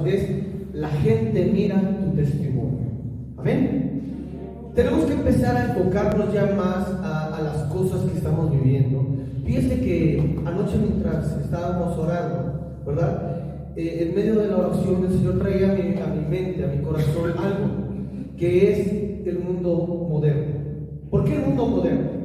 es la gente mira tu testimonio. Amén. Tenemos que empezar a enfocarnos ya más a las cosas que estamos viviendo. Fíjese que anoche mientras estábamos orando, ¿verdad? En medio de la oración el Señor traía a mi mente, a mi corazón algo que es el mundo moderno. ¿Por qué el mundo moderno?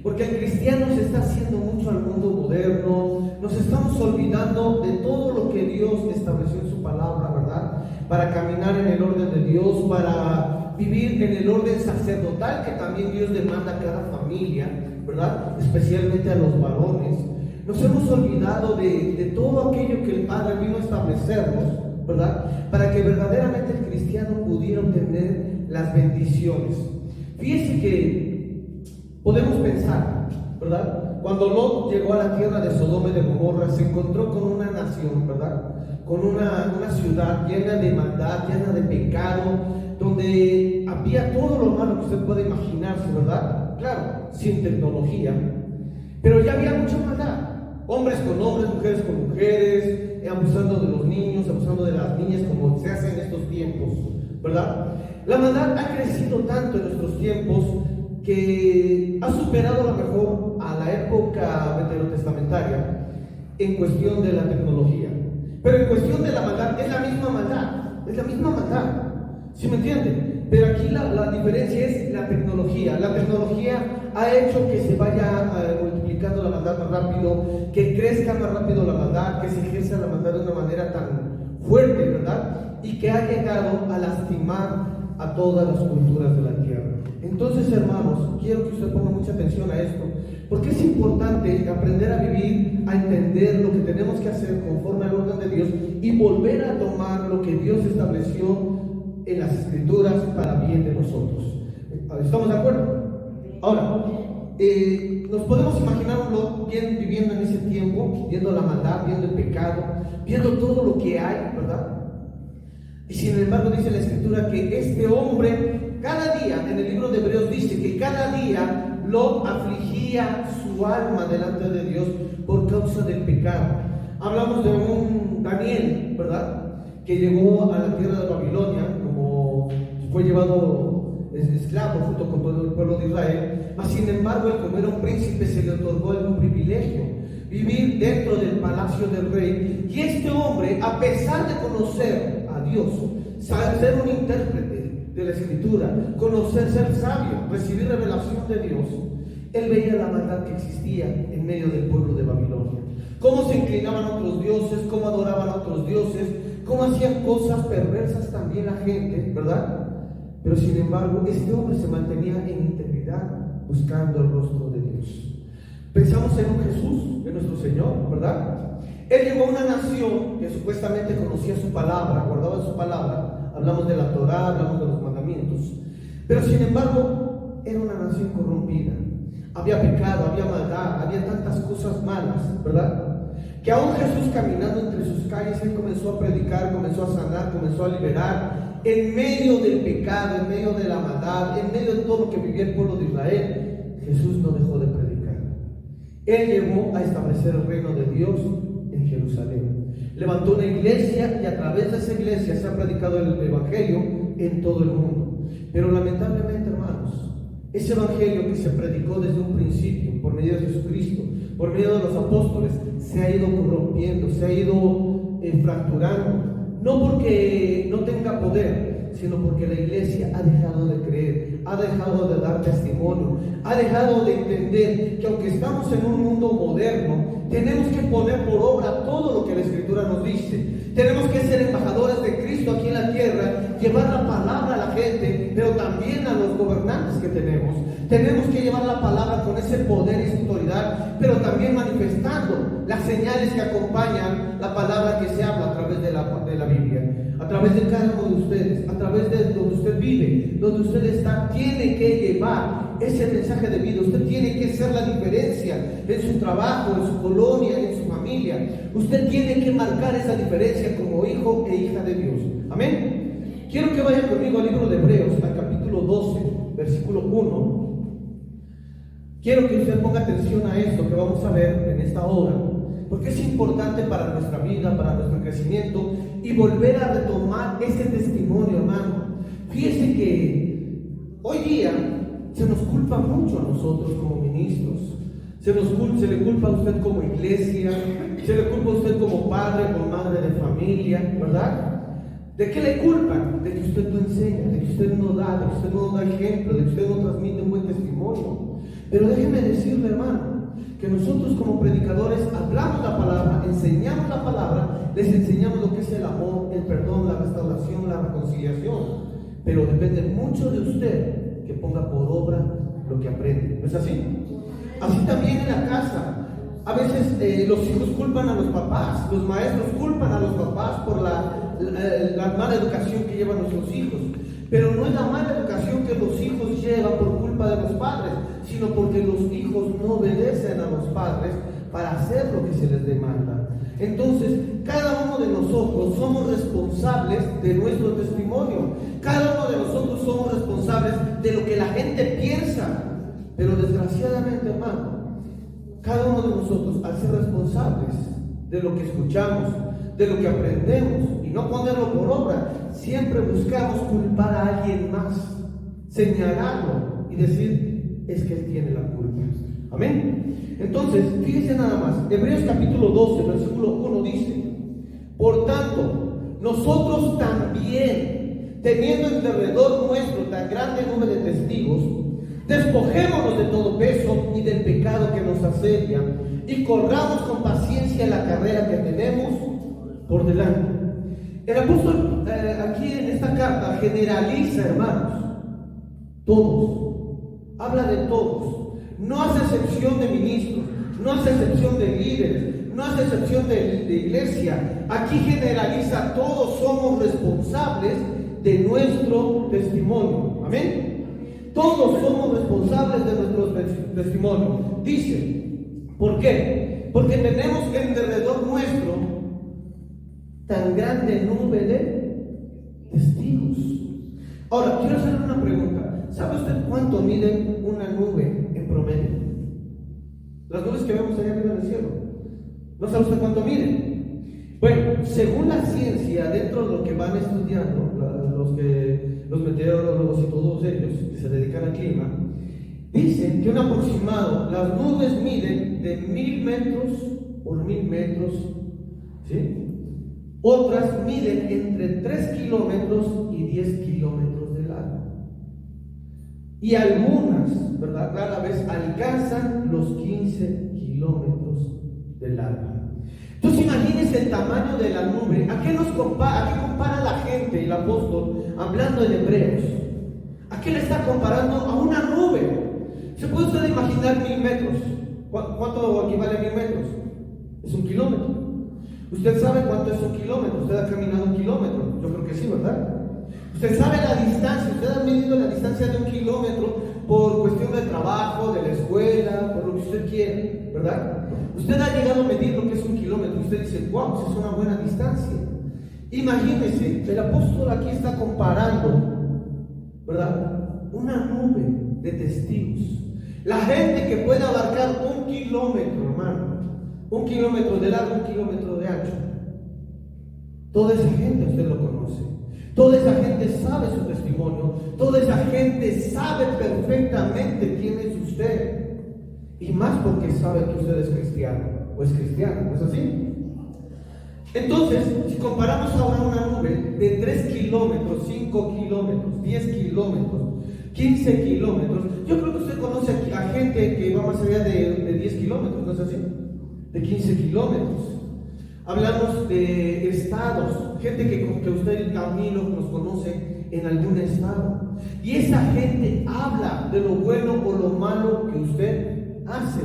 Porque el cristiano se está haciendo mucho al mundo moderno, nos estamos olvidando de todo lo que Dios estableció en su palabra, ¿verdad? Para caminar en el orden de Dios, para vivir en el orden sacerdotal que también Dios demanda a cada familia, ¿verdad? Especialmente a los varones. Nos hemos olvidado de todo aquello que el Padre vino a establecernos, ¿verdad? Para que verdaderamente el cristiano pudiera obtener las bendiciones. Fíjese que podemos pensar, ¿verdad? Cuando Lot llegó a la tierra de Sodoma y de Gomorra, se encontró con una nación, ¿verdad? Con una ciudad llena de maldad, llena de pecado, donde había todo lo malo que usted puede imaginarse, ¿verdad? Claro, sin tecnología, pero ya había mucha maldad. Hombres con hombres, mujeres con mujeres, abusando de los niños, abusando de las niñas, como se hace en estos tiempos, ¿verdad? La maldad ha crecido tanto en nuestros tiempos que ha superado a lo mejor a la época veterotestamentaria en cuestión de la tecnología. Pero en cuestión de la maldad, es la misma maldad, ¿sí me entienden? Pero aquí la diferencia es la tecnología. La tecnología ha hecho que se vaya multiplicando la maldad más rápido, que crezca más rápido la maldad, que se ejerza la maldad de una manera tan fuerte, ¿verdad? Y que ha llegado a lastimar a todas las culturas de la tierra. Entonces, hermanos, quiero que usted ponga mucha atención a esto, porque es importante aprender a vivir, a entender lo que tenemos que hacer conforme al orden de Dios y volver a tomar lo que Dios estableció en las Escrituras para bien de nosotros. ¿Estamos de acuerdo? Ahora, nos podemos imaginarlo bien viviendo en ese tiempo, viendo la maldad, viendo el pecado, viendo todo lo que hay, ¿verdad? Y sin embargo dice la Escritura que este hombre, cada día, en el libro de Hebreos dice que cada día Lot afligía su alma delante de Dios por causa del pecado. Hablamos de un Daniel, ¿verdad? Que llegó a la tierra de Babilonia, como fue llevado esclavo junto con todo el pueblo de Israel. Mas sin embargo, él, como era un príncipe, se le otorgó algún privilegio, vivir dentro del palacio del rey. Y este hombre, a pesar de conocer a Dios, ser un intérprete de la Escritura, conocer, ser sabio, recibir revelación de Dios, él veía la maldad que existía en medio del pueblo de Babilonia, cómo se inclinaban a otros dioses, cómo adoraban a otros dioses, cómo hacían cosas perversas también la gente, ¿verdad? Pero sin embargo, este hombre se mantenía en integridad, buscando el rostro de Dios. Pensamos en un Jesús, en nuestro Señor, ¿verdad? Él llegó a una nación que supuestamente conocía su palabra, guardaba su palabra. Hablamos de la Torá, hablamos de los mandamientos. Pero sin embargo, era una nación corrompida. Había pecado, había maldad, había tantas cosas malas, ¿verdad? Que aún Jesús, caminando entre sus calles, él comenzó a predicar, comenzó a sanar, comenzó a liberar. En medio del pecado, en medio de la maldad, en medio de todo lo que vivía el pueblo de Israel, Jesús no dejó de predicar. Él llegó a establecer el reino de Dios en Jerusalén. Levantó una iglesia y a través de esa iglesia se ha predicado el evangelio en todo el mundo. Pero lamentablemente, hermanos, ese evangelio que se predicó desde un principio por medio de Jesucristo, por medio de los apóstoles, se ha ido corrompiendo, se ha ido fracturando. No porque no tenga poder, sino porque la iglesia ha dejado de creer, ha dejado de dar testimonio, ha dejado de entender que aunque estamos en un mundo moderno, tenemos que poner por obra todo lo que la Escritura nos dice. Tenemos que ser embajadores de Cristo aquí en la tierra, llevar la palabra a la gente, pero también a los gobernantes que tenemos. Tenemos que llevar la palabra con ese poder y autoridad, pero también manifestando las señales que acompañan la palabra que se habla a través de la Biblia, a través de cada uno de ustedes, a través de donde usted vive, donde usted está. Tiene que llevar ese mensaje de vida. Usted tiene que ser la diferencia en su trabajo, en su colonia, en su familia. Usted tiene que marcar esa diferencia como hijo e hija de Dios. Amén. Quiero que vayan conmigo al libro de Hebreos, al capítulo 12, versículo 1. Quiero que usted ponga atención a esto que vamos a ver en esta hora. porque es importante para nuestra vida, para nuestro crecimiento y volver a retomar ese testimonio, hermano. Fíjese que hoy día se nos culpa mucho a nosotros como ministros. Se le culpa a usted como iglesia, se le culpa a usted como padre o madre de familia, ¿verdad? ¿De qué le culpan? De que usted no enseña, de que usted no da, de que usted no da ejemplo, de que usted no transmite un buen testimonio. Pero déjeme decirle, hermano, que nosotros como predicadores hablamos la palabra, enseñamos la palabra, les enseñamos lo que es el amor, el perdón, la restauración, la reconciliación. Pero depende mucho de usted que ponga por obra lo que aprende. ¿No es así? Así también en la casa. A veces los hijos culpan a los papás, los maestros culpan a los papás por la mala educación que llevan nuestros hijos. Pero no es la mala educación que los hijos llevan por culpa de los padres, sino porque los hijos no obedecen a los padres para hacer lo que se les demanda. Entonces, cada uno de nosotros somos responsables de nuestro testimonio. Cada uno de nosotros somos responsables de lo que la gente piensa. Pero desgraciadamente, hermano, cada uno de nosotros, al ser responsables de lo que escuchamos, de lo que aprendemos y no ponerlo por obra, siempre buscamos culpar a alguien más, señalarlo y decir, es que él tiene la culpa. Amén. Entonces, fíjense nada más, Hebreos capítulo 12, versículo 1 dice: por tanto, nosotros también, teniendo en derredor nuestro tan grande nube de testigos, despojémonos de todo peso y del pecado que nos asedia y corramos con paciencia la carrera que tenemos por delante. El apóstol aquí en esta carta generaliza, hermanos, todos, habla de todos, no hace excepción de ministros, no hace excepción de líderes, no hace excepción de iglesia. Aquí generaliza, todos somos responsables de nuestro testimonio. Amén. Todos somos responsables de nuestro testimonio. Dice, ¿por qué? Porque tenemos en derredor nuestro tan grande nube de testigos. Ahora, quiero hacer una pregunta. ¿Sabe usted cuánto mide una nube en promedio? Las nubes que vemos allá arriba en el cielo. ¿No sabe usted cuánto miden? Bueno, según la ciencia, dentro de lo que van estudiando, los meteorólogos y todos ellos que se dedican al clima, dicen que un aproximado, las nubes miden de 1000 metros por 1000 metros, ¿sí? Otras miden entre 3 kilómetros y 10 kilómetros de largo. Y algunas, ¿verdad?, rara vez alcanzan los 15 kilómetros de largo. Entonces imagínense el tamaño de la nube. ¿A qué compara la gente, el apóstol, hablando en Hebreos? ¿A qué le está comparando? A una nube. ¿Se puede usted imaginar 1000 metros? ¿Cuánto equivale a 1000 metros? Es 1 kilómetro. ¿Usted sabe cuánto es 1 kilómetro? ¿Usted ha caminado 1 kilómetro? Yo creo que sí, ¿verdad? Usted sabe la distancia, usted ha medido la distancia de 1 kilómetro por cuestión del trabajo, de la escuela, por lo que usted quiera, ¿verdad? Usted ha llegado a medir lo que es 1 kilómetro. Usted dice, wow, pues es una buena distancia. Imagínese, el apóstol aquí está comparando, ¿verdad?, una nube de testigos. La gente que puede abarcar 1 kilómetro, hermano, 1 kilómetro de largo, 1 kilómetro de ancho. Toda esa gente usted lo conoce. Toda esa gente sabe su testimonio. Toda esa gente sabe perfectamente quién es usted. Y más porque sabe que usted es cristiano o es cristiano, ¿no es así? Entonces, si comparamos ahora una nube de 3 kilómetros, 5 kilómetros, 10 kilómetros, 15 kilómetros, yo creo que usted conoce a gente que va más allá de 10 kilómetros, ¿no es así? De 15 kilómetros. Hablamos de estados, gente que usted, Camilo, nos conoce en algún estado. Y esa gente habla de lo bueno o lo malo que usted hace.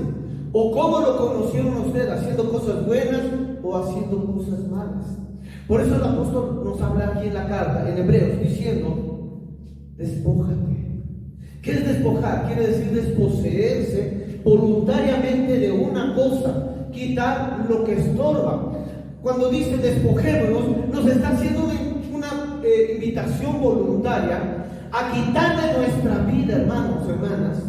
O cómo lo conocieron a usted, haciendo cosas buenas o haciendo cosas malas. Por eso el apóstol nos habla aquí en la carta, en Hebreos, diciendo, despójate. ¿Qué es despojar? Quiere decir desposeerse voluntariamente de una cosa, quitar lo que estorba. Cuando dice despojémonos, nos está haciendo una invitación voluntaria a quitar de nuestra vida, hermanos, hermanas,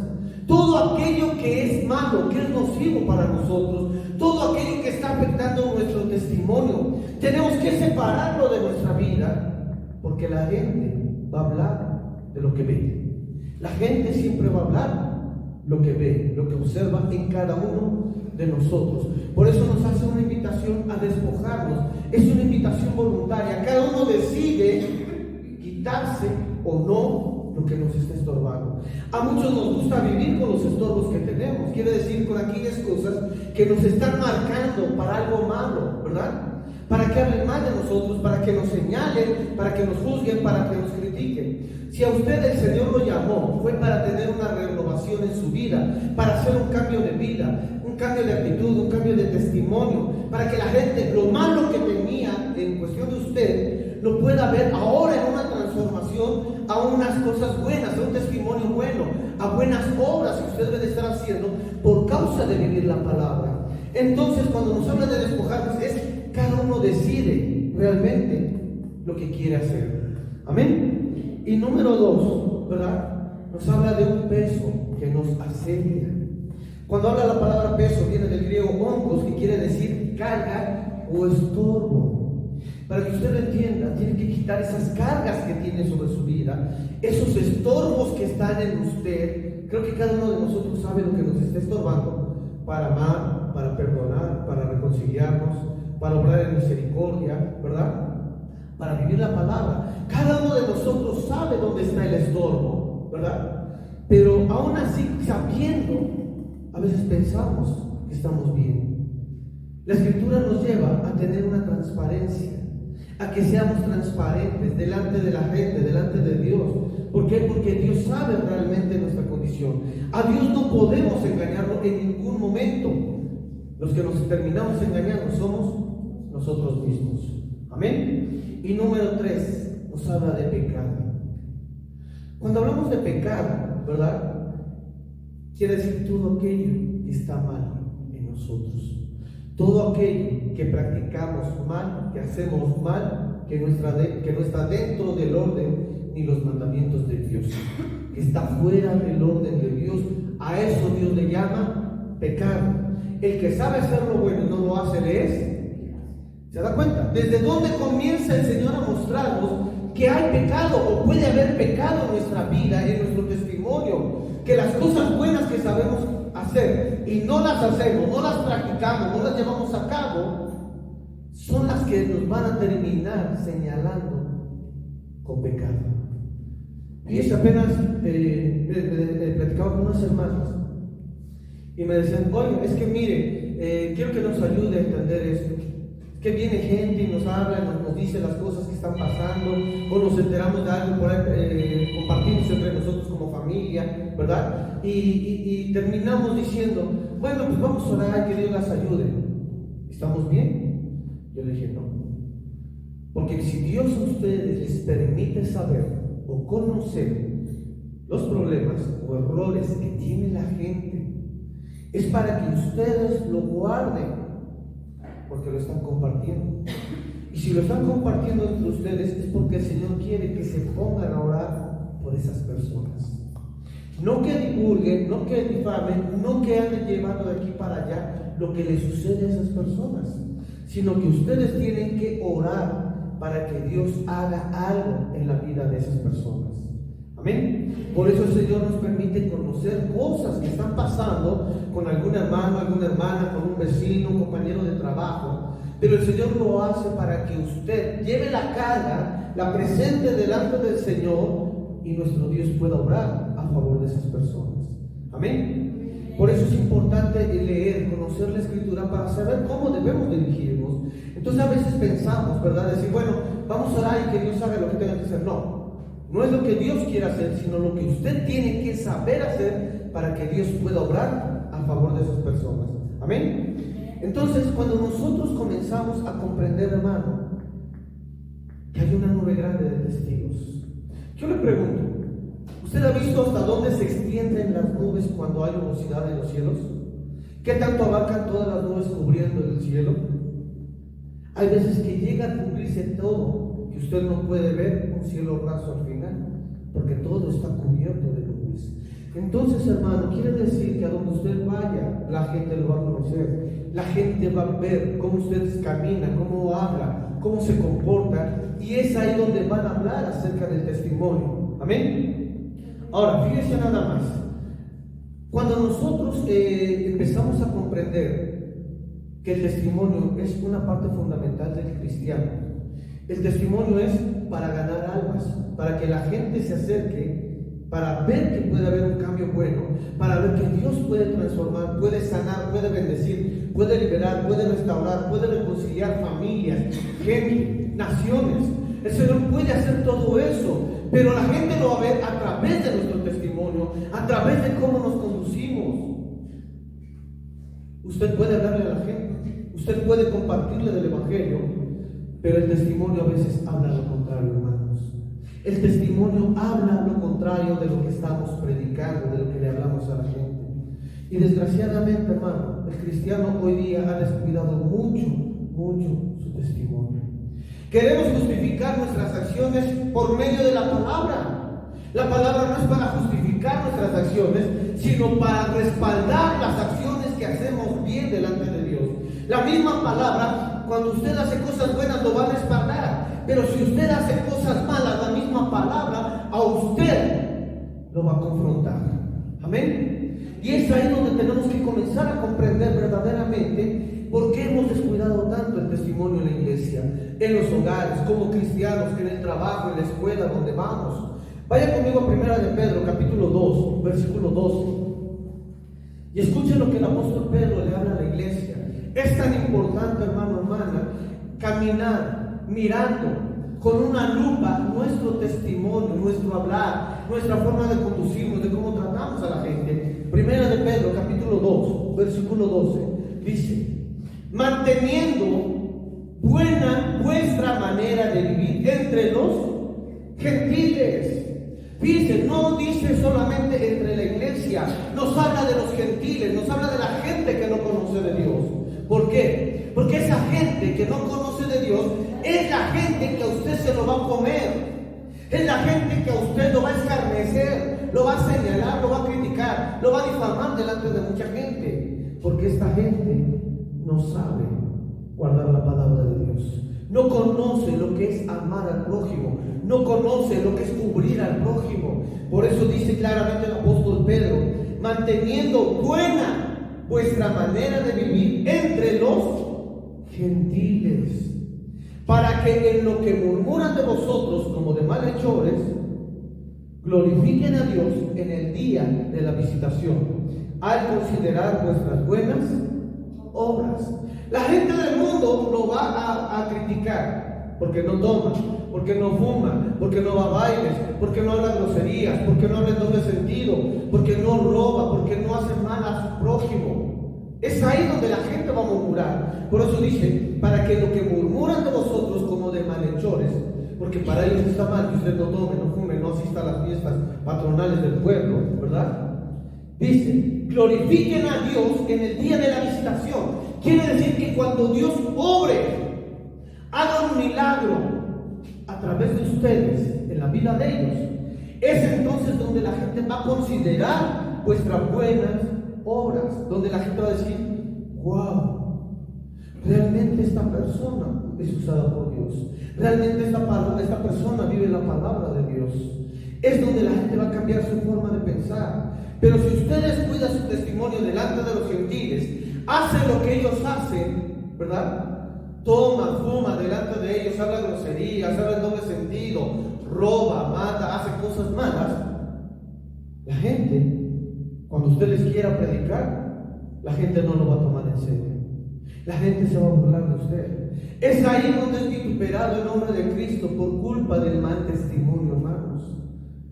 todo aquello que es malo, que es nocivo para nosotros, todo aquello que está afectando nuestro testimonio. Tenemos que separarlo de nuestra vida, porque la gente va a hablar de lo que ve. La gente siempre va a hablar lo que ve, lo que observa en cada uno de nosotros. Por eso nos hace una invitación a despojarnos. Es una invitación voluntaria. Cada uno decide quitarse o no lo que nos está estorbando. A muchos nos gusta vivir con los estorbos que tenemos. Quiere decir, con aquellas cosas que nos están marcando para algo malo, ¿verdad? Para que hablen mal de nosotros, para que nos señalen, para que nos juzguen, para que nos critiquen. Si a usted el Señor lo llamó, fue para tener una renovación en su vida, para hacer un cambio de vida, un cambio de actitud, un cambio de testimonio, para que la gente, lo malo que tenía en cuestión de usted, lo pueda ver ahora en una transformación a unas cosas buenas, a un testimonio bueno, a buenas obras que usted debe estar haciendo por causa de vivir la palabra. Entonces, cuando nos habla de despojarnos, es cada uno decide realmente lo que quiere hacer. Amén. Y número 2, ¿verdad? Nos habla de un peso que nos asedia. Cuando habla la palabra peso, viene del griego onkos, que quiere decir carga o estorbo. Para que usted lo entienda, tiene que quitar esas cargas que tiene sobre su vida, esos estorbos que están en usted. Creo que cada uno de nosotros sabe lo que nos está estorbando para amar, para perdonar, para reconciliarnos, para obrar en misericordia, ¿verdad? Para vivir la palabra. Cada uno de nosotros sabe dónde está el estorbo, ¿verdad? Pero aún así, sabiendo, a veces pensamos que estamos bien. La Escritura nos lleva a tener una transparencia, a que seamos transparentes delante de la gente, delante de Dios. ¿Por qué? Porque Dios sabe realmente nuestra condición. A Dios no podemos engañarlo en ningún momento. Los que nos terminamos engañando somos nosotros mismos. Amén. Y número 3, nos habla de pecado. Cuando hablamos de pecado, ¿verdad? Quiere decir todo aquello que está mal en nosotros. Todo aquello que practicamos mal, que hacemos mal, que no está dentro del orden ni los mandamientos de Dios, que está fuera del orden de Dios, a eso Dios le llama pecado. El que sabe hacer lo bueno y no lo hace, le es. ¿Se da cuenta? ¿Desde dónde comienza el Señor a mostrarnos que hay pecado o puede haber pecado en nuestra vida, en nuestro testimonio? Que las cosas buenas que sabemos hacer y no las hacemos, no las practicamos, no las llevamos a cabo, son las que nos van a terminar señalando con pecado. Y es apenas platicaba con unas hermanas y me decían, oye, es que mire, quiero que nos ayude a entender esto. Que viene gente y nos habla, nos dice las cosas que están pasando, o nos enteramos de algo, por ahí, compartimos entre nosotros como familia, ¿verdad? Y terminamos diciendo, bueno, pues vamos a orar, que Dios las ayude. ¿Estamos bien? Yo le dije, no. Porque si Dios a ustedes les permite saber o conocer los problemas o errores que tiene la gente, es para que ustedes lo guarden, porque lo están compartiendo. Y si lo están compartiendo entre ustedes, es porque el Señor quiere que se pongan a orar por esas personas. No que divulguen, no que difamen, no que anden llevando de aquí para allá lo que le sucede a esas personas, sino que ustedes tienen que orar para que Dios haga algo en la vida de esas personas. Amén. Por eso el Señor nos permite conocer cosas que están pasando con algún hermano, alguna hermana, con un vecino, un compañero de trabajo. Pero el Señor lo hace para que usted lleve la carga, la presente delante del Señor y nuestro Dios pueda obrar a favor de esas personas. Amén. Por eso es importante leer, conocer la Escritura para saber cómo debemos dirigirnos. Entonces a veces pensamos, ¿verdad? Decir, bueno, vamos a orar y que Dios haga lo que tenga que hacer. No es lo que Dios quiere hacer, sino lo que usted tiene que saber hacer para que Dios pueda obrar a favor de esas personas. Amén. Entonces, cuando nosotros comenzamos a comprender, hermano, que hay una nube grande de testigos, yo le pregunto, ¿usted ha visto hasta dónde se extienden las nubes cuando hay nubosidad en los cielos? ¿Qué tanto abarcan todas las nubes cubriendo el cielo? Hay veces que llega a cubrirse todo, que usted no puede ver un cielo raso al final, porque todo está cubierto de nubes. Entonces, hermano, quiere decir que a donde usted vaya, la gente lo va a conocer. La gente va a ver cómo usted camina, cómo habla, cómo se comporta. Y es ahí donde van a hablar acerca del testimonio. Amén. Ahora, fíjense nada más. Cuando nosotros empezamos a comprender que el testimonio es una parte fundamental del cristiano, el testimonio es para ganar almas, para que la gente se acerque, para ver que puede haber un cambio bueno, para ver que Dios puede transformar, puede sanar, puede bendecir, puede liberar, puede restaurar, puede reconciliar familias, gente, naciones. El Señor puede hacer todo eso, pero la gente lo va a ver a través de nuestro testimonio, a través de cómo nos conducimos. Usted puede hablarle a la gente, usted puede compartirle del Evangelio, pero el testimonio a veces habla lo contrario, hermanos. El testimonio habla lo contrario de lo que estamos predicando, de lo que le hablamos a la gente. Y desgraciadamente, hermano, el cristiano hoy día ha descuidado mucho su testimonio. Queremos justificar nuestras acciones por medio de la palabra. La palabra no es para justificar nuestras acciones, sino para respaldar las acciones que hacemos bien delante de Dios. La misma palabra, cuando usted hace cosas buenas, lo va a respaldar. Pero si usted hace cosas malas, la misma palabra a usted lo va a confrontar. Amén. Y es ahí donde tenemos que comenzar a comprender verdaderamente por qué hemos descuidado tanto el testimonio en la iglesia, en los hogares, como cristianos, en el trabajo, en la escuela, donde vamos. Vaya conmigo a 1 de Pedro, capítulo 2, versículo 12. Y escuchen lo que el apóstol Pedro le habla a la iglesia. Es tan importante, hermano, hermana, caminar mirando con una lupa nuestro testimonio, nuestro hablar, nuestra forma de conducirnos, de cómo tratamos a la gente. 1 de Pedro, capítulo 2, versículo 12, dice: manteniendo buena vuestra manera de vivir entre los gentiles. Dice, no dice solamente entre la iglesia, nos habla de los gentiles, nos habla de la gente que no conoce de Dios. ¿Por qué? Porque esa gente que no conoce de Dios es la gente que a usted se lo va a comer. Es la gente que a usted lo va a escarnecer, lo va a señalar, lo va a criticar, lo va a difamar delante de mucha gente. Porque esta gente no sabe guardar la palabra de Dios. No conoce lo que es amar al prójimo. No conoce lo que es cubrir al prójimo. Por eso dice claramente el apóstol Pedro: manteniendo buena vuestra manera de vivir entre los gentiles, para que en lo que murmuran de vosotros como de malhechores, glorifiquen a Dios en el día de la visitación, al considerar vuestras buenas obras. La gente del mundo lo va a criticar porque no toma, porque no fuma, porque no va a bailes, porque no habla groserías, porque no habla en doble sentido, porque no roba, porque no hace mal a su prójimo. Es ahí donde la gente va a murmurar. Por eso dice: para que lo que murmuran de vosotros como de malhechores, porque para ellos está mal que usted no tome, no fume, no asista a las fiestas patronales del pueblo, ¿verdad? Dice: glorifiquen a Dios en el día de la visitación. Quiere decir que cuando Dios obre, haga un milagro a través de ustedes en la vida de ellos, es entonces donde la gente va a considerar vuestras buenas obras, donde la gente va a decir: wow, realmente esta persona es usada por Dios, realmente esta persona vive la palabra de Dios. Es donde la gente va a cambiar su forma de pensar. Pero si ustedes cuidan su testimonio delante de los gentiles, hace lo que ellos hacen, ¿verdad? Toma, fuma delante de ellos, habla groserías, habla en doble sentido, roba, mata, hace cosas malas. La gente, cuando usted les quiera predicar, la gente no lo va a tomar en serio. La gente se va a burlar de usted. Es ahí donde es vituperado el nombre de Cristo por culpa del mal testimonio, hermanos.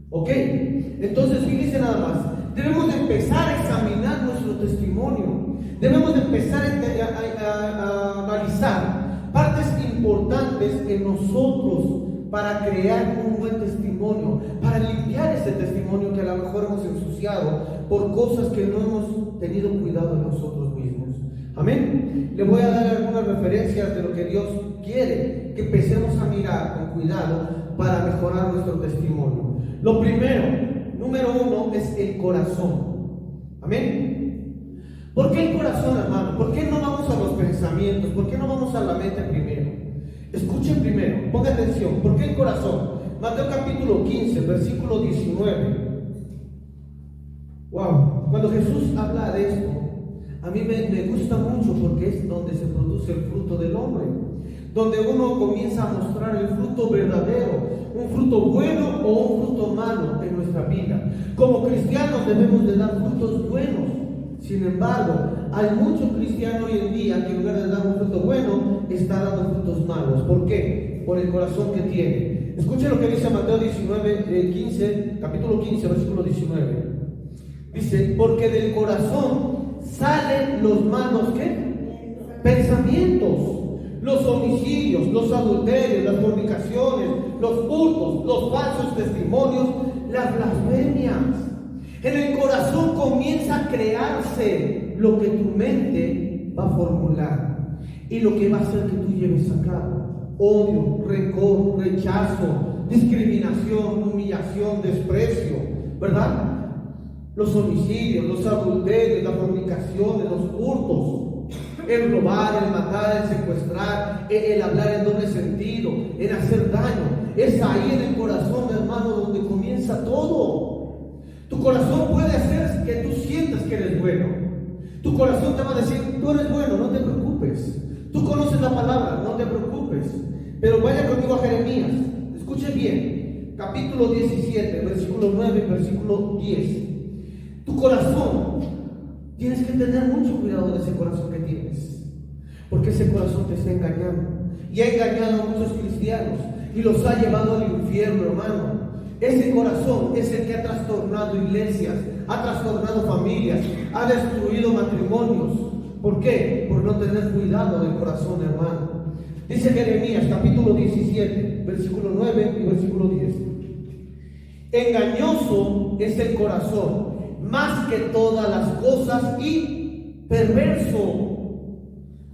¿Ok? Entonces, fíjense nada más. Debemos de empezar a examinar nuestro testimonio. Debemos de empezar a analizar partes importantes en nosotros para crear un buen testimonio, para limpiar ese testimonio que a lo mejor hemos ensuciado por cosas que no hemos tenido cuidado de nosotros mismos. Amén. Le voy a dar algunas referencias de lo que Dios quiere que empecemos a mirar con cuidado para mejorar nuestro testimonio. Lo primero, número uno es el corazón. Amén. ¿Por qué el corazón, hermano? ¿Por qué no vamos a los pensamientos? ¿Por qué no vamos a la mente primero? Escuchen primero, ponga atención. ¿Por qué el corazón? Mateo capítulo 15, versículo 19. Wow, cuando Jesús habla de esto, a mí me gusta mucho porque es donde se produce el fruto del hombre, donde uno comienza a mostrar el fruto verdadero, un fruto bueno o un fruto malo en nuestra vida. Como cristianos debemos de dar frutos buenos. Sin embargo, hay muchos cristianos hoy en día que en lugar de dar un fruto bueno, está dando frutos malos. ¿Por qué? Por el corazón que tiene. Escuchen lo que dice Mateo 15, capítulo 15, versículo 19. Dice, porque del corazón salen los malos, ¿qué? Pensamientos, los homicidios, los adulterios, las fornicaciones, los hurtos, los falsos testimonios, las blasfemias. En el corazón comienza a crearse lo que tu mente va a formular y lo que va a hacer que tú lleves a cabo. Odio, rencor, rechazo, discriminación, humillación, desprecio, ¿verdad? Los homicidios, los adulterios, las fornicaciones, los hurtos, el robar, el matar, el secuestrar, el hablar en doble sentido, el hacer daño. Es ahí en el corazón, hermano, donde comienza todo. Tu corazón puede hacer que tú sientas que eres bueno. Tu corazón te va a decir, tú eres bueno, no te preocupes. Tú conoces la palabra, no te preocupes. Pero vaya conmigo a Jeremías. Escuche bien. Capítulo 17, versículo 9 y versículo 10. Tu corazón, tienes que tener mucho cuidado de ese corazón que tienes. Porque ese corazón te está engañando. Y ha engañado a muchos cristianos. Y los ha llevado al infierno, hermano. Ese corazón es el que ha trastornado iglesias, ha trastornado familias, ha destruido matrimonios. ¿Por qué? Por no tener cuidado del corazón, hermano. Dice Jeremías, capítulo 17, versículo 9 y versículo 10. Engañoso es el corazón, más que todas las cosas, y perverso.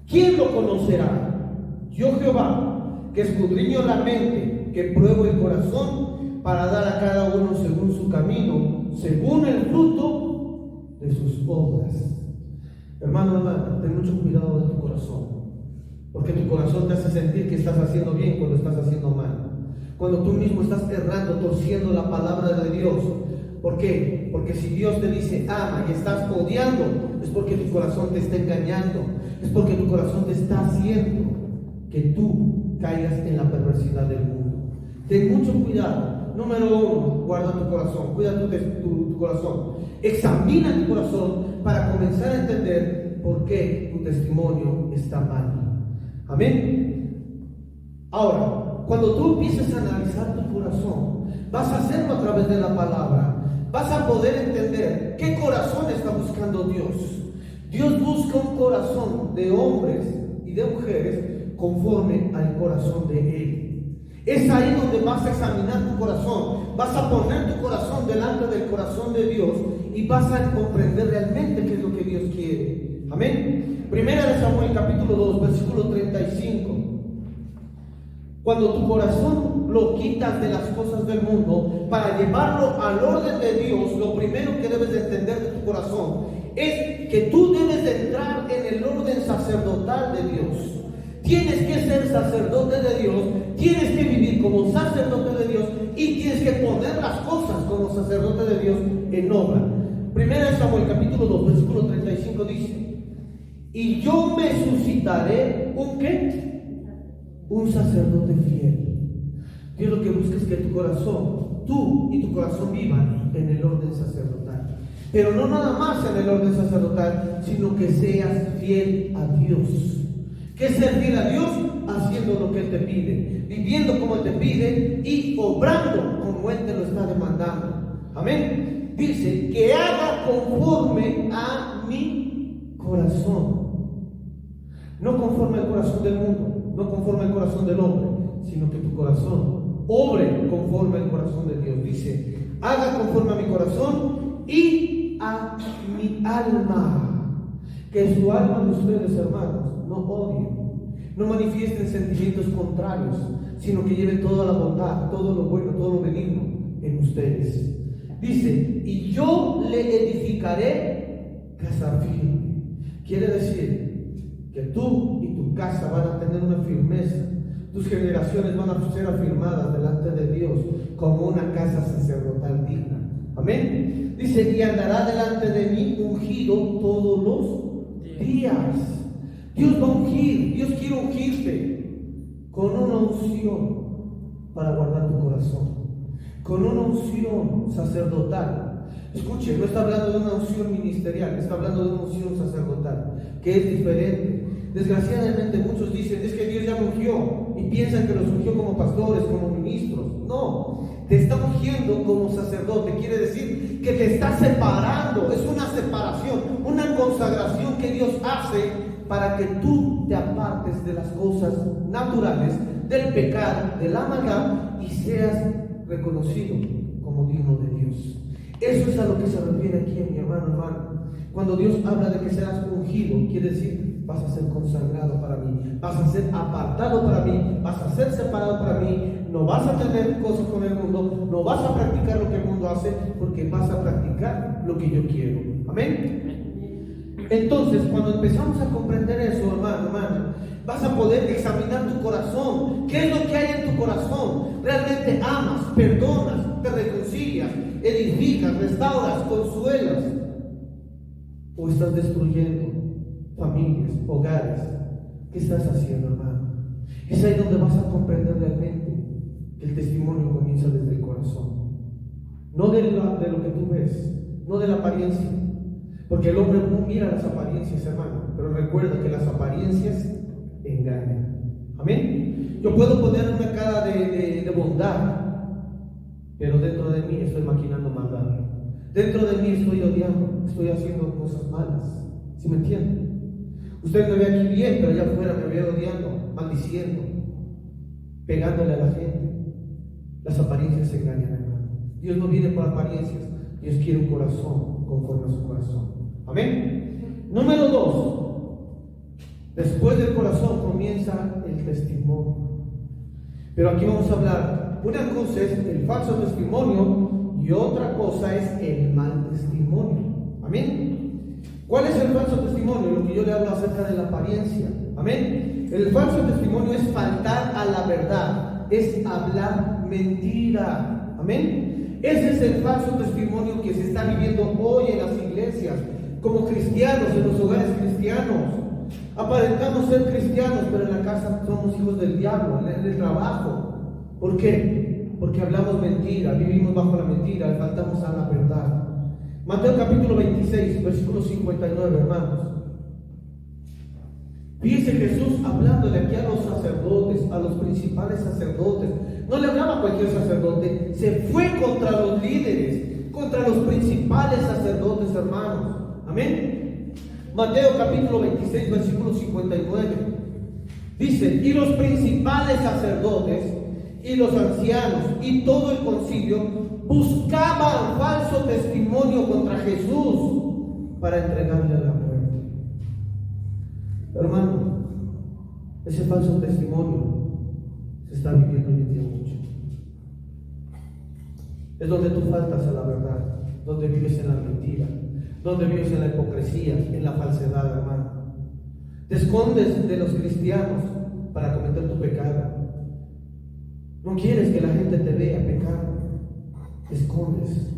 ¿Quién lo conocerá? Yo, Jehová, que escudriño la mente, que pruebo el corazón, para dar a cada uno según su camino, según el fruto de sus obras. Hermano, ten mucho cuidado de tu corazón, porque tu corazón te hace sentir que estás haciendo bien cuando estás haciendo mal, cuando tú mismo estás errando, torciendo la palabra de Dios. ¿Por qué? Porque si Dios te dice ama y estás odiando, es porque tu corazón te está engañando, es porque tu corazón te está haciendo que tú caigas en la perversidad del mundo. Ten mucho cuidado. Número uno, guarda tu corazón, cuida tu corazón. Examina tu corazón para comenzar a entender por qué tu testimonio está mal. Amén. Ahora, cuando tú empieces a analizar tu corazón, vas a hacerlo a través de la palabra. Vas a poder entender qué corazón está buscando Dios. Dios busca un corazón de hombres y de mujeres conforme al corazón de Él. Es ahí donde vas a examinar tu corazón, vas a poner tu corazón delante del corazón de Dios y vas a comprender realmente qué es lo que Dios quiere. Amén. Primera de Samuel capítulo 2, versículo 35. Cuando tu corazón lo quitas de las cosas del mundo para llevarlo al orden de Dios, lo primero que debes de entender de tu corazón es que tú debes de entrar en el orden sacerdotal de Dios. Tienes que ser sacerdote de Dios, tienes que vivir como sacerdote de Dios y tienes que poner las cosas como sacerdote de Dios en obra. Primera de Samuel capítulo 2, versículo 35 dice: y yo me suscitaré ¿un qué? Un sacerdote fiel. Dios lo que busca es que tu corazón, tú y tu corazón vivan en el orden sacerdotal. Pero no nada más en el orden sacerdotal, sino que seas fiel a Dios. ¿Qué es ser fiel a Dios? Haciendo lo que Él te pide, viviendo como Él te pide y obrando como Él te lo está demandando. Amén. Dice que haga conforme a mi corazón. No conforme al corazón del mundo, no conforme al corazón del hombre, sino que tu corazón obre conforme al corazón de Dios. Dice, haga conforme a mi corazón y a mi alma. Que su alma de ustedes, hermanos, no odien, no manifiesten sentimientos contrarios, sino que lleven toda la bondad, todo lo bueno, todo lo benigno en ustedes. Dice, y yo le edificaré casa firme. Quiere decir que tú y tu casa van a tener una firmeza. Tus generaciones van a ser afirmadas delante de Dios como una casa sacerdotal digna. Amén. Dice, y andará delante de mí ungido todos los días. Dios va a ungir, Dios quiere ungirte con una unción para guardar tu corazón, con una unción sacerdotal. Escuche, no está hablando de una unción ministerial, está hablando de una unción sacerdotal, que es diferente. Desgraciadamente muchos dicen, es que Dios ya me ungió, y piensan que los ungió como pastores, como ministros. No, te está ungiendo como sacerdote. Quiere decir que te está separando. Es una separación, una consagración que Dios hace para que tú te apartes de las cosas naturales, del pecado, de la maldad, y seas reconocido como digno de Dios. Eso es a lo que se refiere aquí, mi hermano. Cuando Dios habla de que serás ungido, quiere decir, vas a ser consagrado para mí, vas a ser apartado para mí, vas a ser separado para mí, no vas a tener cosas con el mundo, no vas a practicar lo que el mundo hace, porque vas a practicar lo que yo quiero. Amén. Entonces, cuando empezamos a comprender eso, hermano, vas a poder examinar tu corazón. ¿Qué es lo que hay en tu corazón? ¿Realmente amas, perdonas, te reconcilias, edificas, restauras, consuelas? ¿O estás destruyendo familias, hogares? ¿Qué estás haciendo, hermano? Es ahí donde vas a comprender realmente que el testimonio comienza desde el corazón. No de lo que tú ves, no de la apariencia. Porque el hombre no mira las apariencias, hermano, pero recuerda que las apariencias engañan. Amén. Yo puedo poner una cara de bondad, pero dentro de mí estoy maquinando maldad. Dentro de mí estoy odiando, estoy haciendo cosas malas. ¿Sí me entienden? Usted me ve aquí bien, pero allá afuera me ve odiando, maldiciendo, pegándole a la gente. Las apariencias engañan, hermano. Dios no viene por apariencias. Dios quiere un corazón conforme a su corazón. Amén. Número 2. Después del corazón comienza el testimonio. Pero aquí vamos a hablar. Una cosa es el falso testimonio y otra cosa es el mal testimonio. Amén. ¿Cuál es el falso testimonio? Lo que yo le hablo acerca de la apariencia. Amén. El falso testimonio es faltar a la verdad, es hablar mentira. Amén. Ese es el falso testimonio que se está viviendo hoy en las iglesias, como cristianos, en los hogares cristianos. Aparentamos ser cristianos, pero en la casa somos hijos del diablo, en el trabajo. ¿Por qué? Porque hablamos mentira, vivimos bajo la mentira, le faltamos a la verdad. Mateo capítulo 26, versículo 59, hermanos. Fíjense Jesús hablándole aquí a los sacerdotes, a los principales sacerdotes. No le hablaba a cualquier sacerdote, se fue contra los líderes, contra los principales sacerdotes, hermanos. Amén. Mateo capítulo 26, versículo 59. Dice, y los principales sacerdotes y los ancianos y todo el concilio buscaban falso testimonio contra Jesús para entregarle a la muerte. Hermano, ese falso testimonio se está viviendo hoy en día mucho. Es donde tú faltas a la verdad, donde vives en la mentira, donde vives en la hipocresía, en la falsedad, hermano. Te escondes de los cristianos para cometer tu pecado. No quieres que la gente te vea pecar. Te escondes.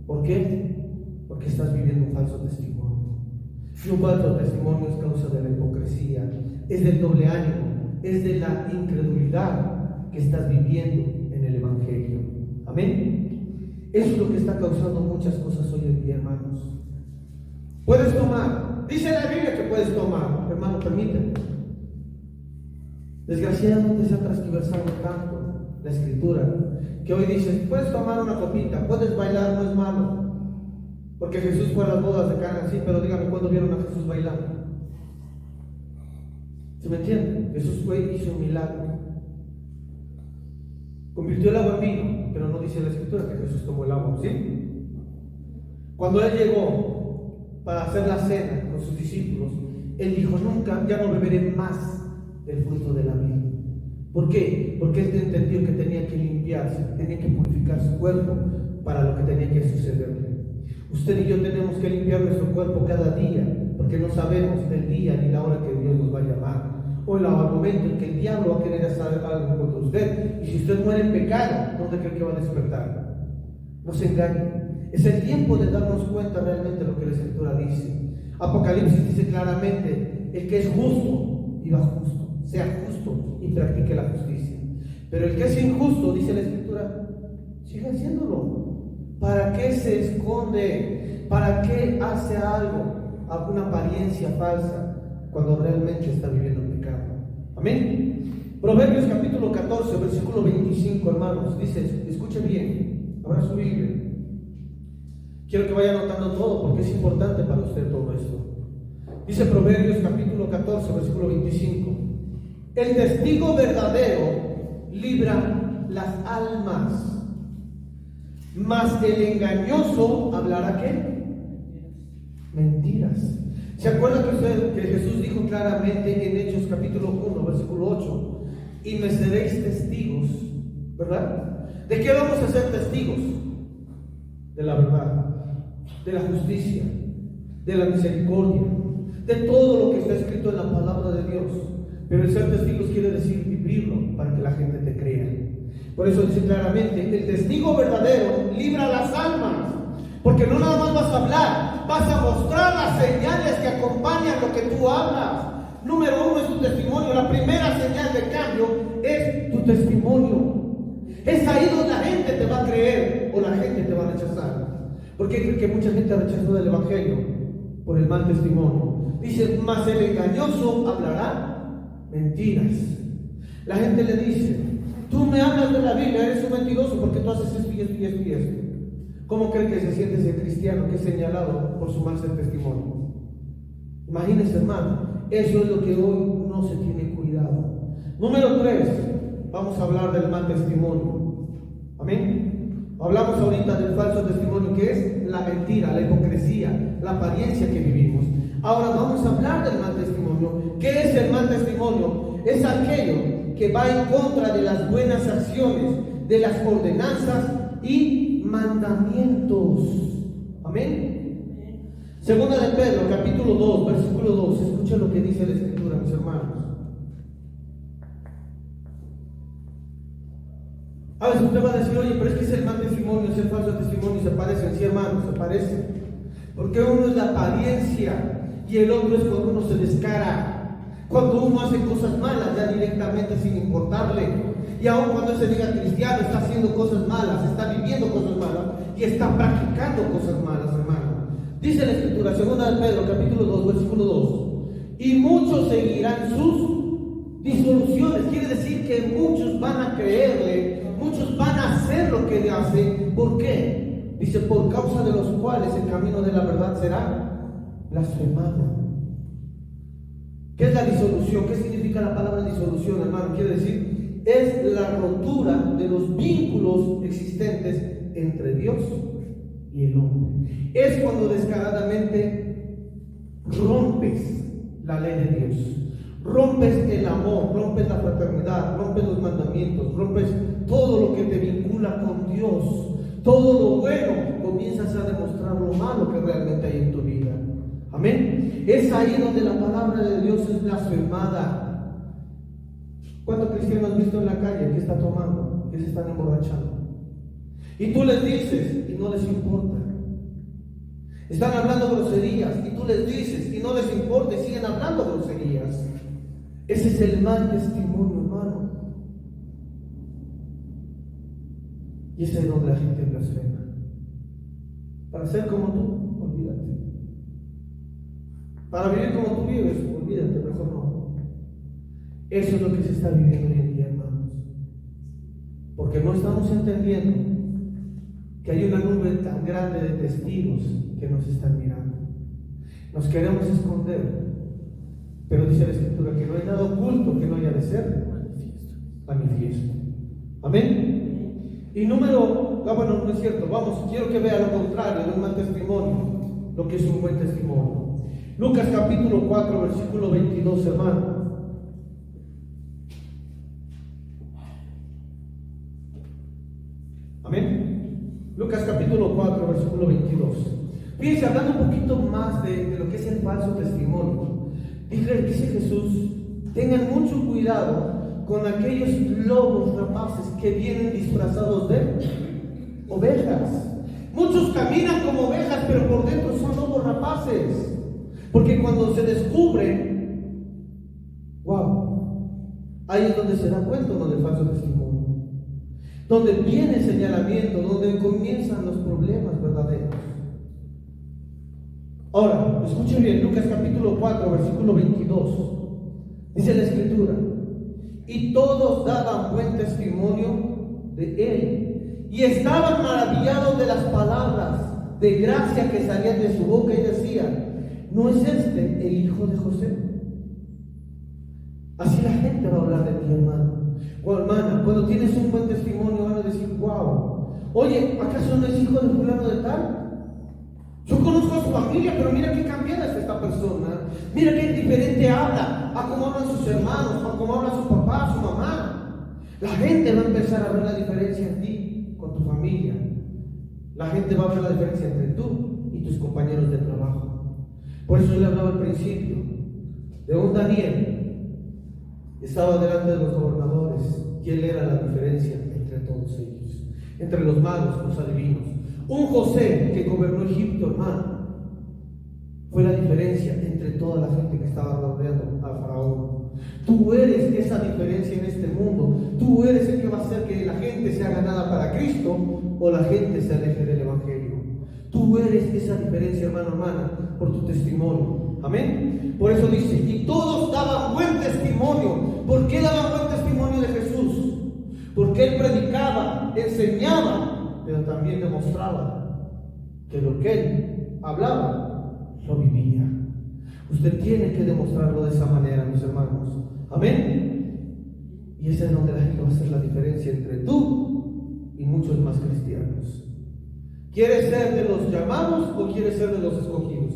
¿Por qué? Porque estás viviendo un falso testimonio. Y un falso testimonio es causa de la hipocresía, es del doble ánimo, es de la incredulidad que estás viviendo en el Evangelio. Amén. Eso es lo que está causando muchas cosas hoy en día, hermanos. Puedes tomar, dice la Biblia que puedes tomar, hermano, permíteme. Desgraciadamente se ha transgiversado tanto la escritura que hoy dices, puedes tomar una copita, puedes bailar, no es malo. Porque Jesús fue a las bodas de Cana, sí, pero dígame cuándo vieron a Jesús bailando. ¿Se me entiende? Jesús fue y hizo un milagro. Convirtió el agua en vino, pero no dice la escritura que Jesús tomó el agua, ¿sí? Cuando Él llegó para hacer la cena con sus discípulos, Él dijo, nunca, ya no beberé más del fruto de la vid. ¿Por qué? Porque Él entendió que tenía que limpiarse, tenía que purificar su cuerpo para lo que tenía que sucederle. Usted y yo tenemos que limpiar nuestro cuerpo cada día, porque no sabemos el día ni la hora que Dios nos va a llamar, o el momento en que el diablo va a querer hacer algo contra usted. Y si usted muere en pecado, ¿dónde cree que va a despertar? No se engañe. Es el tiempo de darnos cuenta realmente de lo que la Escritura dice. Apocalipsis dice claramente: el que es justo, viva justo, sea justo y practique la justicia. Pero el que es injusto, dice la Escritura, siga haciéndolo. ¿Para qué se esconde? ¿Para qué hace algo, alguna apariencia falsa, cuando realmente está viviendo en pecado? Amén. Proverbios capítulo 14, versículo 25, hermanos, dice, escuche bien, abra su Biblia. Quiero que vaya anotando todo, porque es importante para usted todo esto. Dice Proverbios capítulo 14, versículo 25: el testigo verdadero libra las almas, mas el engañoso hablará ¿qué? Mentiras. ¿Se acuerda que Jesús dijo claramente en Hechos capítulo 1, versículo 8: y me seréis testigos, ¿verdad? ¿De qué vamos a ser testigos? De la verdad, de la justicia, de la misericordia, de todo lo que está escrito en la palabra de Dios. Pero el ser testigos quiere decir vivirlo para que la gente te crea. Por eso dice claramente: el testigo verdadero libra las almas. Porque no nada más vas a hablar, vas a mostrar las señales que acompañan lo que tú hablas. Número uno es tu testimonio. La primera señal de cambio es tu testimonio. Es ahí donde la gente te va a creer o la gente te va a rechazar. ¿Por qué creen que mucha gente rechazó del Evangelio? Por el mal testimonio. Dice: mas el engañoso hablará mentiras. La gente le dice: tú me hablas de la Biblia, eres un mentiroso porque tú haces esto y esto y esto y esto. ¿Cómo creen que se siente ese cristiano que es señalado por su mal testimonio? Imagínense, hermano, eso es lo que hoy no se tiene cuidado. Número 3, vamos a hablar del mal testimonio. Amén. Hablamos ahorita del falso testimonio, que es la mentira, la hipocresía, la apariencia que vivimos. Ahora vamos a hablar del mal testimonio. ¿Qué es el mal testimonio? Es aquello que va en contra de las buenas acciones, de las ordenanzas y mandamientos. Amén. Segunda de Pedro, capítulo 2, versículo 2. Escuchen lo que dice la Escritura, mis hermanos. A veces usted va a decir: oye, pero es que es el mal testimonio, es el falso testimonio, se parecen. Sí, hermanos, se parecen. Porque uno es la apariencia y el otro es cuando uno se descara. Cuando uno hace cosas malas ya directamente sin importarle. Y aun cuando se diga cristiano, está haciendo cosas malas, está viviendo cosas malas y está practicando cosas malas, hermano. Dice la Escritura, segunda de Pedro, capítulo 2, versículo 2: y muchos seguirán sus disoluciones. Quiere decir que muchos van a creerle, muchos van a hacer lo que él hace. ¿Por qué? Dice: por causa de los cuales el camino de la verdad será blasfemado. ¿Qué es la disolución? ¿Qué significa la palabra disolución, hermano? Quiere decir, es la rotura de los vínculos existentes entre Dios y el hombre. Es cuando descaradamente rompes la ley de Dios, rompes el amor, rompes la fraternidad, rompes los mandamientos, rompes todo lo que te vincula con Dios. Todo lo bueno, comienzas a demostrar lo malo que realmente hay en tu vida. Amén. Es ahí donde la palabra de Dios es blasfemada. ¿Cuántos cristianos has visto en la calle que están tomando, que se están emborrachando? Y tú les dices y no les importa. Están hablando groserías y tú les dices y no les importa y siguen hablando groserías. Ese es el mal testimonio, hermano. Y ese es donde la gente blasfema. Para ser como tú, olvídate. Para vivir como tú vives, olvídate, mejor no. Eso es lo que se está viviendo hoy en día, hermanos. Porque no estamos entendiendo que hay una nube tan grande de testigos que nos están mirando. Nos queremos esconder, pero dice la Escritura que no hay nada oculto que no haya de ser manifiesto. Amén. Y bueno, no es cierto. Vamos, quiero que vea lo contrario de un mal testimonio, lo que es un buen testimonio. Lucas capítulo 4, versículo 22, hermano. Amén. Lucas capítulo capítulo 4, versículo 22. Fíjense, hablando un poquito más de lo que es el falso testimonio. Dice Jesús, tengan mucho cuidado con aquellos lobos rapaces que vienen disfrazados de ovejas. Muchos caminan como ovejas, pero por dentro son lobos rapaces. Porque cuando se descubren, wow, ahí es donde se da cuenta uno del falso testimonio. Donde viene el señalamiento, donde comienzan los problemas verdaderos. Ahora, escuchen bien, Lucas capítulo 4, versículo 22. Dice la Escritura: y todos daban buen testimonio de él, y estaban maravillados de las palabras de gracia que salían de su boca, y decían: ¿no es este el hijo de José? Así la gente va a hablar de ti, hermano o hermana. Cuando tienes un buen testimonio van a decir: wow, oye, ¿acaso no es hijo de fulano de tal? Yo conozco a su familia, pero mira qué cambiada es esta persona. Mira qué diferente habla a cómo hablan sus hermanos, a cómo habla su papá, su mamá. La gente va a empezar a ver la diferencia en ti, con tu familia. La gente va a ver la diferencia entre tú y tus compañeros de trabajo. Por eso yo le hablaba al principio de un Daniel. Estaba delante de los gobernadores y él era la diferencia entre todos ellos, entre los magos, los adivinos. Un José que gobernó Egipto, hermano, fue la diferencia entre toda la gente que estaba rodeando al faraón. Tú eres esa diferencia en este mundo. Tú eres el que va a hacer que la gente sea ganada para Cristo o la gente se aleje del Evangelio. Tú eres esa diferencia, hermano, hermana, por tu testimonio. Amén. Por eso dice: y todos daban buen testimonio. ¿Por qué daban buen testimonio de Jesús? Porque él predicaba, enseñaba, pero también demostraba que lo que él hablaba lo vivía. Usted tiene que demostrarlo de esa manera, mis hermanos. Amén. Y esa es donde la gente va a hacer la diferencia entre tú y muchos más cristianos. ¿Quieres ser de los llamados o quieres ser de los escogidos?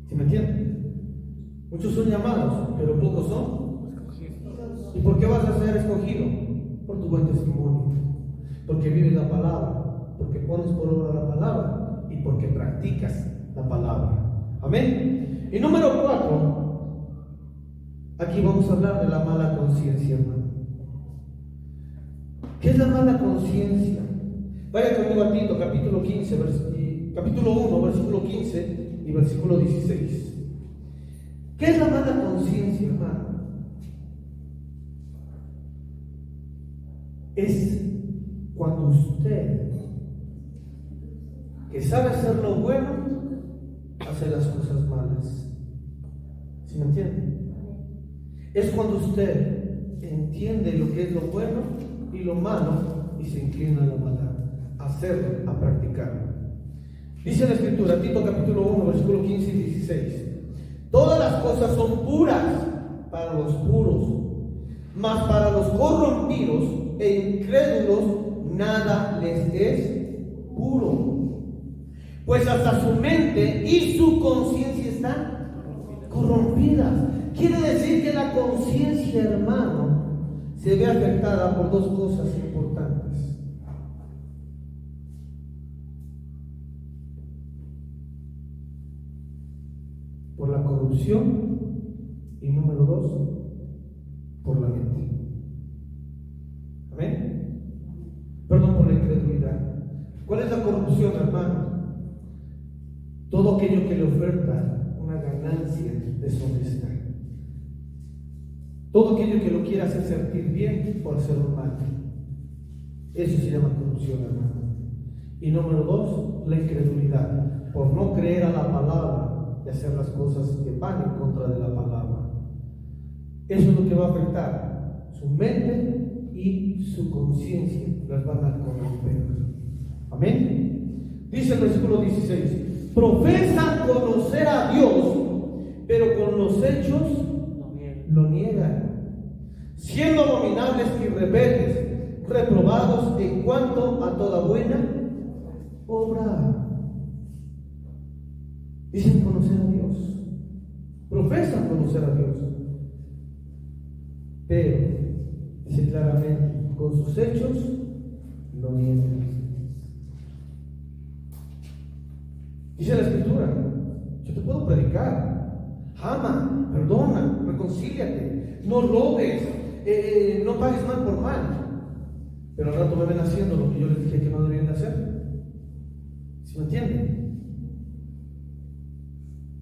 ¿Sí me entienden? Muchos son llamados, pero pocos son escogidos. ¿Y por qué vas a ser escogido? Por tu buen testimonio, porque vives la palabra, porque pones por obra la palabra y porque practicas la palabra. Amén. Y número 4, aquí vamos a hablar de la mala conciencia, hermano. ¿Qué es la mala conciencia? Vaya conmigo a Tito, capítulo 15, capítulo 1, versículo 15 y versículo 16. ¿Qué es la mala conciencia, hermano? Es cuando usted, que sabe hacer lo bueno, hace las cosas malas. ¿Sí me entiende? Es cuando usted entiende lo que es lo bueno y lo malo y se inclina a la maldad, a hacerlo, a practicarlo. Dice la Escritura, Tito capítulo 1, versículo 15 y 16: todas las cosas son puras para los puros, mas para los corrompidos e incrédulos nada les es puro, pues hasta su mente y su conciencia están corrompidas. Quiere decir que la conciencia, hermano, se ve afectada por dos cosas importantes. Por la corrupción y número 2, por la mente. Amén. Perdón, por la incredulidad. ¿Cuál es la corrupción, hermano? Todo aquello que le oferta una ganancia deshonesta. Todo aquello que lo quiera hacer sentir bien por hacer un mal. Eso se llama corrupción, hermano. Y número 2, la incredulidad, por no creer a la palabra y hacer las cosas que van en contra de la palabra. Eso es lo que va a afectar su mente y su conciencia, las van a corromper. Amén. Dice el versículo 16: profesan conocer a Dios, pero con los hechos lo niegan, siendo abominables y rebeldes, reprobados en cuanto a toda buena obra. Dicen conocer a Dios, profesan conocer a Dios, pero dice claramente, con sus hechos lo niegan. Dice la Escritura, yo te puedo predicar, ama, perdona, reconcíliate, no robes, no pagues mal por mal. Pero al rato me ven haciendo lo que yo les dije que no debían de hacer. ¿Sí me entienden?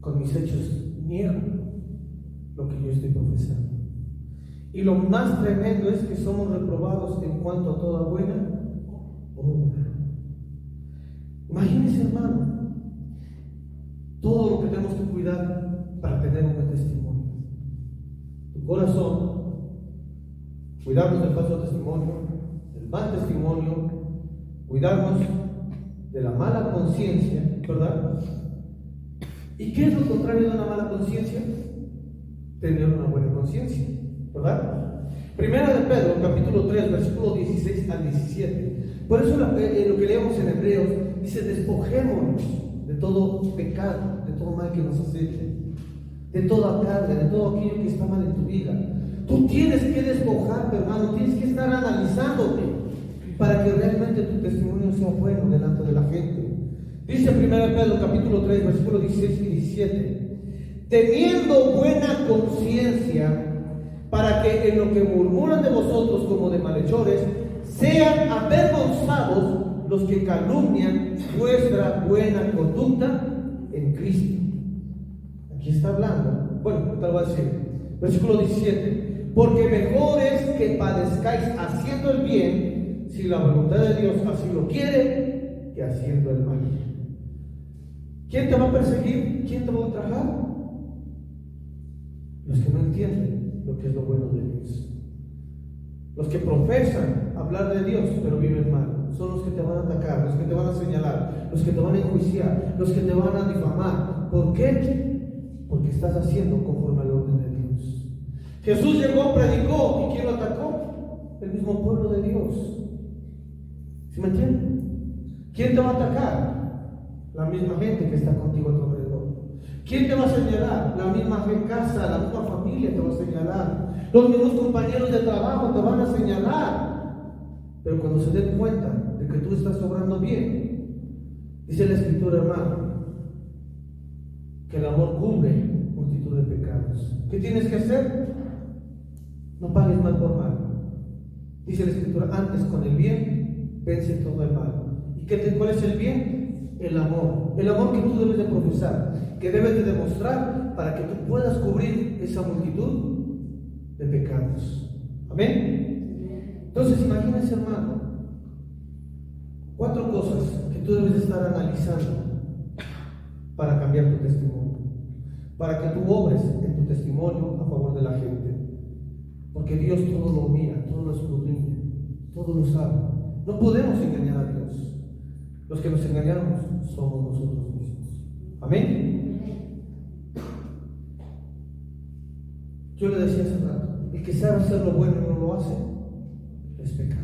Con mis hechos niego lo que yo estoy profesando. Y lo más tremendo es que somos reprobados en cuanto a toda buena obra. Imagínense, hermano, todo lo que tenemos que cuidar para tener un buen testimonio. Tu corazón, cuidarnos del falso testimonio, del mal testimonio, cuidarnos de la mala conciencia, ¿verdad? ¿Y qué es lo contrario de una mala conciencia? Tener una buena conciencia, ¿verdad? Primera de Pedro, capítulo 3, versículo 16 al 17. Por eso lo que leemos en Hebreos dice: despojémonos de todo pecado, de todo mal que nos aceche, de toda carga, de todo aquello que está mal en tu vida. Tú tienes que despojarte, hermano, tienes que estar analizándote para que realmente tu testimonio sea bueno delante de la gente. Dice 1 Pedro capítulo 3, versículos 16 y 17: teniendo buena conciencia, para que en lo que murmuran de vosotros como de malhechores, sean avergonzados los que calumnian vuestra buena conducta en Cristo. Aquí está hablando, bueno, te lo voy a decir, versículo 17: porque mejor es que padezcáis haciendo el bien, si la voluntad de Dios así lo quiere, que haciendo el mal. ¿Quién te va a perseguir? ¿Quién te va a ultrajar? Los que no entienden lo que es lo bueno de Dios. Los que profesan hablar de Dios pero viven mal, son los que te van a atacar, los que te van a señalar, los que te van a enjuiciar, los que te van a difamar. ¿Por qué? Porque estás haciendo conforme al orden de Dios. Jesús llegó, predicó, ¿y quién lo atacó? El mismo pueblo de Dios. ¿Sí me entienden? ¿Quién te va a atacar? La misma gente que está contigo a tu alrededor. ¿Quién te va a señalar? La misma casa, la misma familia te va a señalar. Los mismos compañeros de trabajo te van a señalar. Pero cuando se den cuenta de que tú estás obrando bien, dice la Escritura, hermano, que el amor cubre multitud de pecados. ¿Qué tienes que hacer? No pagues mal por mal. Dice la Escritura, antes con el bien vence todo el mal. ¿Y cuál es el bien? El amor que tú debes de profesar, que debes de demostrar para que tú puedas cubrir esa multitud de pecados. Amén. Entonces imagínense, hermano, 4 cosas que tú debes de estar analizando para cambiar tu testimonio, para que tú obres en tu testimonio a favor de la gente, porque Dios todo lo mira, todo lo escudriña, todo lo sabe. No podemos engañar a Dios. Los que nos engañamos somos nosotros mismos. Amén. Yo le decía hace rato, el que sabe hacer lo bueno y no lo hace, es pecado.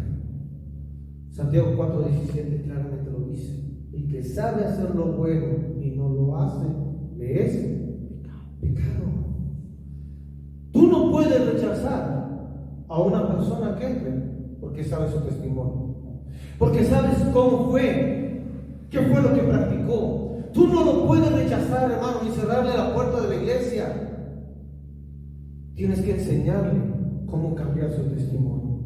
Santiago 4:17 claramente lo dice. El que sabe hacer lo bueno y no lo hace, le es pecado. Tú no puedes rechazar a una persona que entre porque sabe su testimonio, porque sabes cómo fue, qué fue lo que practicó. Tú no lo puedes rechazar, hermano, ni cerrarle la puerta de la iglesia. Tienes que enseñarle cómo cambiar su testimonio.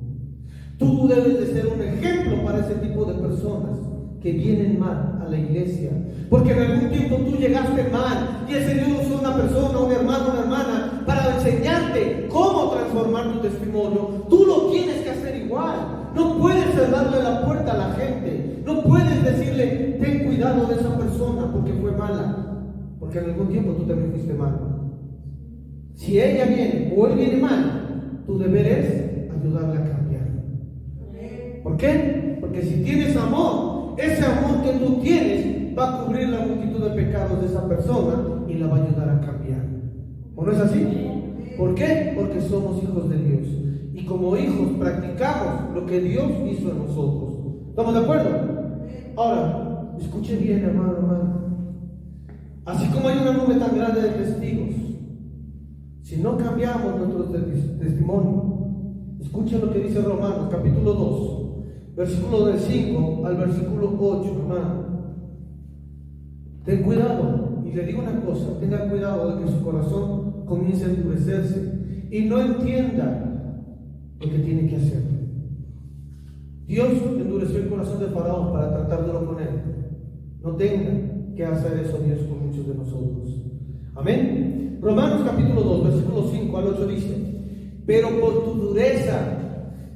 Tú debes de ser un ejemplo para ese tipo de personas que vienen mal a la iglesia, porque en algún tiempo tú llegaste mal y el Señor usó una persona, un hermano, una hermana para enseñarte cómo transformar tu testimonio. Tú lo tienes que hacer igual. No puedes cerrarle la puerta a la gente. No puedes decirle, ten cuidado de esa persona porque fue mala, porque en algún tiempo tú también fuiste mal. Si ella viene o él viene mal, tu deber es ayudarle a cambiar. ¿Por qué? Porque si tienes amor, ese amor que tú tienes va a cubrir la multitud de pecados de esa persona y la va a ayudar a cambiar. ¿O no es así? ¿Por qué? Porque somos hijos de Dios. Y como hijos practicamos lo que Dios hizo en nosotros. ¿Estamos de acuerdo? Ahora, escuche bien, hermano. Así como hay una nube tan grande de testigos, si no cambiamos nuestro testimonio, escuche lo que dice Romanos, capítulo 2, versículo del 5 al versículo 8, hermano. Ten cuidado, y le digo una cosa, tenga cuidado de que su corazón comience a endurecerse y no entienda lo que tiene que hacer. Dios endureció el corazón de Faraón para tratar duro con él. No tenga que hacer eso Dios con muchos de nosotros. Amén. Romanos capítulo 2, versículo 5 al 8 dice: pero por tu dureza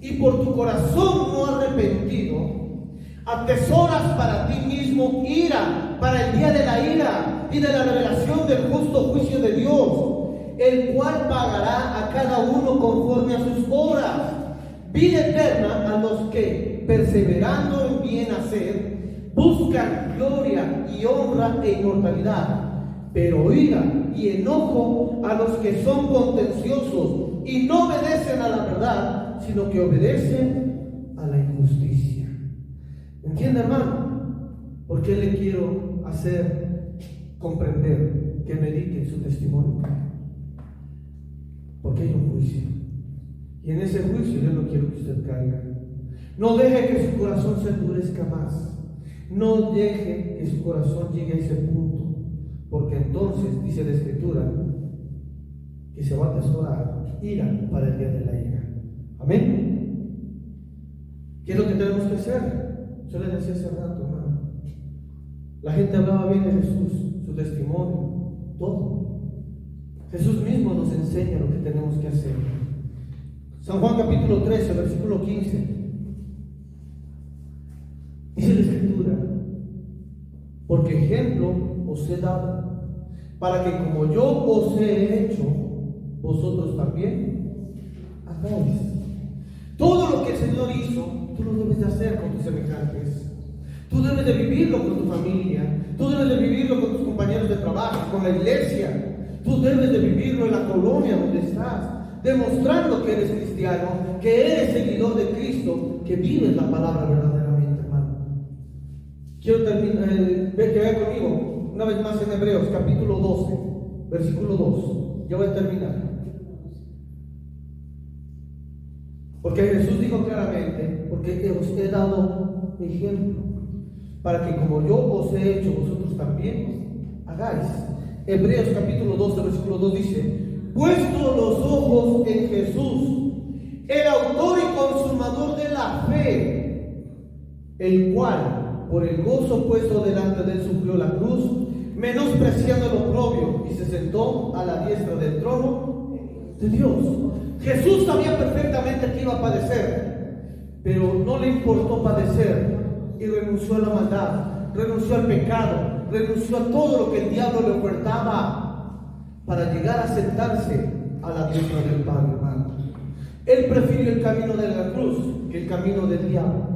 y por tu corazón no arrepentido, atesoras para ti mismo ira para el día de la ira y de la revelación del justo juicio de Dios, el cual pagará a cada uno conforme a sus obras. Vida eterna a los que, perseverando en bien hacer, buscan gloria y honra e inmortalidad, pero ira y enojo a los que son contenciosos y no obedecen a la verdad, sino que obedecen a la injusticia. ¿Entiende, hermano? ¿Por qué le quiero hacer comprender que medite su testimonio? Porque hay un juicio. Y en ese juicio yo no quiero que usted caiga. No deje que su corazón se endurezca más. No deje que su corazón llegue a ese punto. Porque entonces, dice la Escritura, que se va a atesorar ira para el día de la ira. Amén. ¿Qué es lo que tenemos que hacer? Yo les decía hace rato, hermano. La gente hablaba bien de Jesús, su testimonio, todo. Jesús mismo nos enseña lo que tenemos que hacer. San Juan capítulo 13, versículo 15. Dice la Escritura: porque ejemplo os he dado, para que como yo os he hecho, vosotros también hagáis. Todo lo que el Señor hizo, tú lo debes de hacer con tus semejantes. Tú debes de vivirlo con tu familia. Tú debes de vivirlo con tus compañeros de trabajo, con la iglesia. Tú debes de vivirlo en la colonia donde estás, demostrando que eres cristiano, que eres seguidor de Cristo, que vives la palabra verdaderamente, hermano. Quiero terminar, que vea conmigo una vez más en Hebreos capítulo 12, versículo 2. Ya voy a terminar. Porque Jesús dijo claramente: porque os he dado ejemplo, para que como yo os he hecho, vosotros también hagáis. Hebreos capítulo 12, versículo 2 dice: puesto los ojos en Jesús, el autor y consumador de la fe, el cual por el gozo puesto delante de él sufrió la cruz, menospreciando el oprobio, y se sentó a la diestra del trono de Dios. Jesús sabía perfectamente que iba a padecer, pero no le importó padecer y renunció a la maldad, renunció al pecado, renunció a todo lo que el diablo le ofertaba para llegar a sentarse a la diestra del Padre, hermano. Él prefirió el camino de la cruz que el camino del diablo.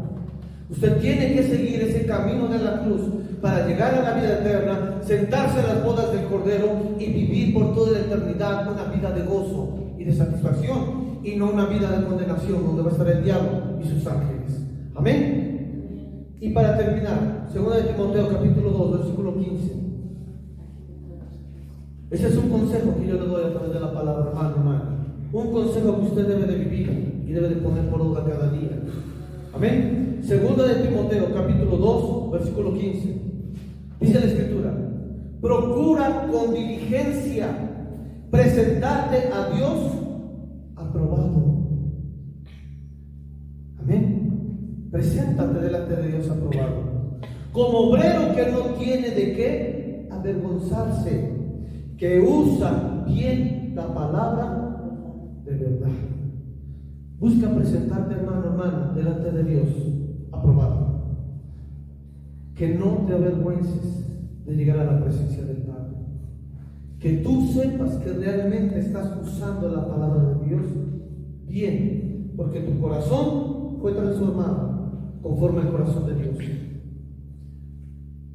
Usted tiene que seguir ese camino de la cruz para llegar a la vida eterna, sentarse en las bodas del Cordero y vivir por toda la eternidad una vida de gozo y de satisfacción, y no una vida de condenación donde va a estar el diablo y sus ángeles. Amén. Y para terminar, 2 de Timoteo capítulo 2, versículo 15. Ese es un consejo que yo le doy a través de la palabra, hermano. Un consejo que usted debe de vivir y debe de poner por obra cada día. Amén. 2 de Timoteo capítulo 2, versículo 15. Dice la Escritura: procura con diligencia presentarte a Dios aprobado. Amén. Preséntate delante de Dios aprobado, como obrero que no tiene de qué avergonzarse, que usa bien la palabra de verdad. Busca presentarte, hermano, delante de Dios aprobado. Que no te avergüences de llegar a la presencia del Padre. Que tú sepas que realmente estás usando la palabra de Dios bien, porque tu corazón fue transformado conforme al corazón de Dios.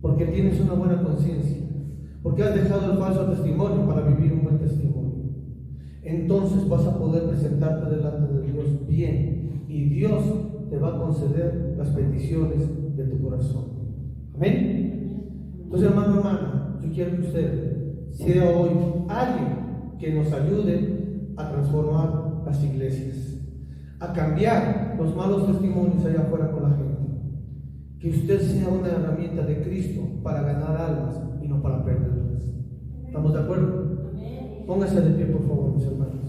Porque tienes una buena conciencia, porque has dejado el falso testimonio para vivir un buen testimonio. Entonces vas a poder presentarte delante de Dios bien, y Dios te va a conceder las peticiones de tu corazón. Amén. Entonces, hermana, yo quiero que usted sea hoy alguien que nos ayude a transformar las iglesias, a cambiar los malos testimonios allá afuera con la gente. Que usted sea una herramienta de Cristo para ganar almas y no ¿Estamos de acuerdo? Póngase de pie, por favor, mis hermanos.